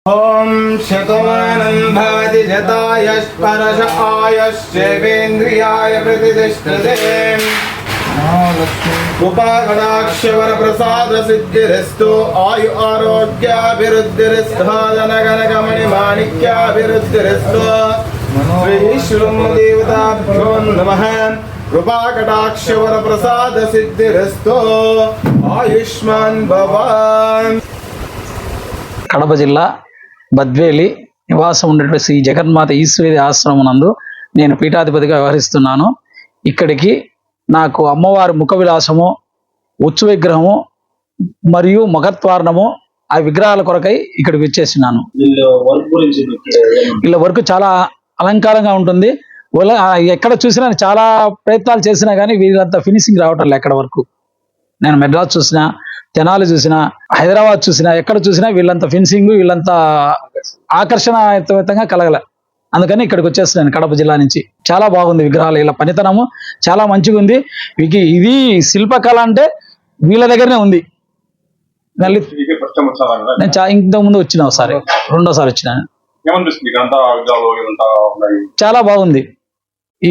ओम शतमानं भवति शतायुष्परश आयुष्येवेन्द्रियाय प्रतिष्ठते कृपाकटाक्षवर प्रसाद सिद्धिरस्तु आयु आरोग्याभिवृद्धिरस्तु धनकनकमणि माणिक्याभिवृद्धिरस्तु श्री श्रीदेवताभ्यो नमः कृपाकटाक्षवर प्रसाद सिद्धिरस्तु आयुष्मान भव। కడప జిల్లా బద్వేలి నివాసం ఉన్నటువంటి శ్రీ జగన్మాత ఈశ్వరి ఆశ్రమం నందు నేను పీఠాధిపతిగా వ్యవహరిస్తున్నాను. ఇక్కడికి నాకు అమ్మవారి ముఖ విలాసము, ఉత్సవ విగ్రహము మరియు మగత్వారణము ఆ విగ్రహాల కొరకై ఇక్కడికి వచ్చేసినాను. వీళ్ళ వర్క్ చాలా అలంకారంగా ఉంటుంది. ఎక్కడ చూసినా చాలా ప్రయత్నాలు చేసినా కానీ వీళ్ళంతా ఫినిషింగ్ రావటం లేదు. ఎక్కడ వరకు నేను మెడ్రాస్ చూసినా, తెనాలి చూసినా, హైదరాబాద్ చూసినా, ఎక్కడ చూసినా వీళ్ళంతా ఫినిషింగ్, వీళ్ళంతా ఆకర్షణయుతంగా కలగల. అందుకని ఇక్కడికి వచ్చేస్తున్నాను కడప జిల్లా నుంచి. చాలా బాగుంది విగ్రహాలు, వీళ్ళ పనితనము చాలా మంచిగా ఉంది. ఇది శిల్పకళ అంటే వీళ్ళ దగ్గరనే ఉంది. నేను ఇంతకు ముందు వచ్చిన ఒకసారి, రెండోసారి వచ్చిన. చాలా బాగుంది. ఈ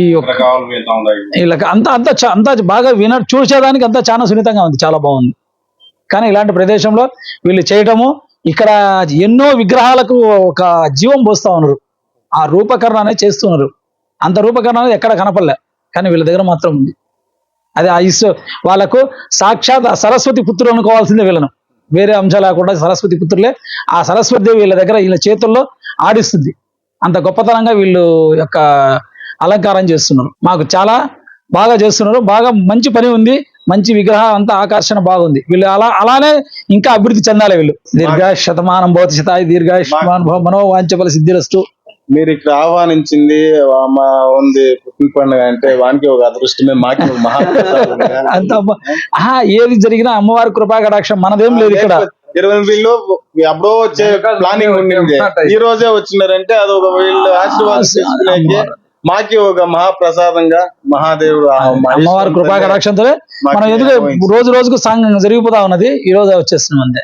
వీళ్ళకి అంతా బాగా చూసేదానికి అంతా చాలా సున్నితంగా ఉంది, చాలా బాగుంది. కానీ ఇలాంటి ప్రదేశంలో వీళ్ళు చేయటము, ఇక్కడ ఎన్నో విగ్రహాలకు ఒక జీవం పోస్తా ఉన్నారు. ఆ రూపకరణ అనేది చేస్తున్నారు. అంత రూపకరణ అనేది ఎక్కడ కనపడలే, కానీ వీళ్ళ దగ్గర మాత్రం ఉంది. అది వాళ్ళకు సాక్షాత్ సరస్వతి పుత్రులు అనుకోవాల్సిందే వీళ్ళను. వేరే అంశాలు లేకుండా సరస్వతి పుత్రులే. ఆ సరస్వతి దేవి వీళ్ళ దగ్గర వీళ్ళ చేతుల్లో ఆడిస్తుంది. అంత గొప్పతనంగా వీళ్ళు యొక్క అలంకారం చేస్తున్నారు. మాకు చాలా బాగా చేస్తున్నారు. బాగా మంచి పని ఉంది. మంచి విగ్రహం అంతా ఆకర్షణ బాగుంది. వీళ్ళు అలానే ఇంకా అభివృద్ధి చెందాలి. వీళ్ళు శతమానం భవతి శతాయు దీర్ఘాయుష్మాన్ భవ మనోవాంఛఫల సిద్ధిరస్తు. మీరు ఇక్కడ ఆహ్వానించింది ఉంది పుట్టిన పండుగ అంటే వానికి ఒక అదృష్టమే, మాకి ఒక అంత ఏది జరిగినా అమ్మవారి కృపా కటాక్షం, మనదేం లేదు ఇక్కడ. 20 అప్పుడో వచ్చే ప్లానింగ్ ఉండింది, ఈ రోజే వచ్చినారంటే అదొక వీళ్ళు ఆశీర్వాదం మాకి ఒక మహాప్రసాదంగా మహాదేవుడు అమ్మవారి కృపా కటాక్షంతో మనం ఎందుకు రోజు రోజుకు జరిగిపోతా ఉన్నది. ఈ రోజు వచ్చేస్తున్నాం అంతే.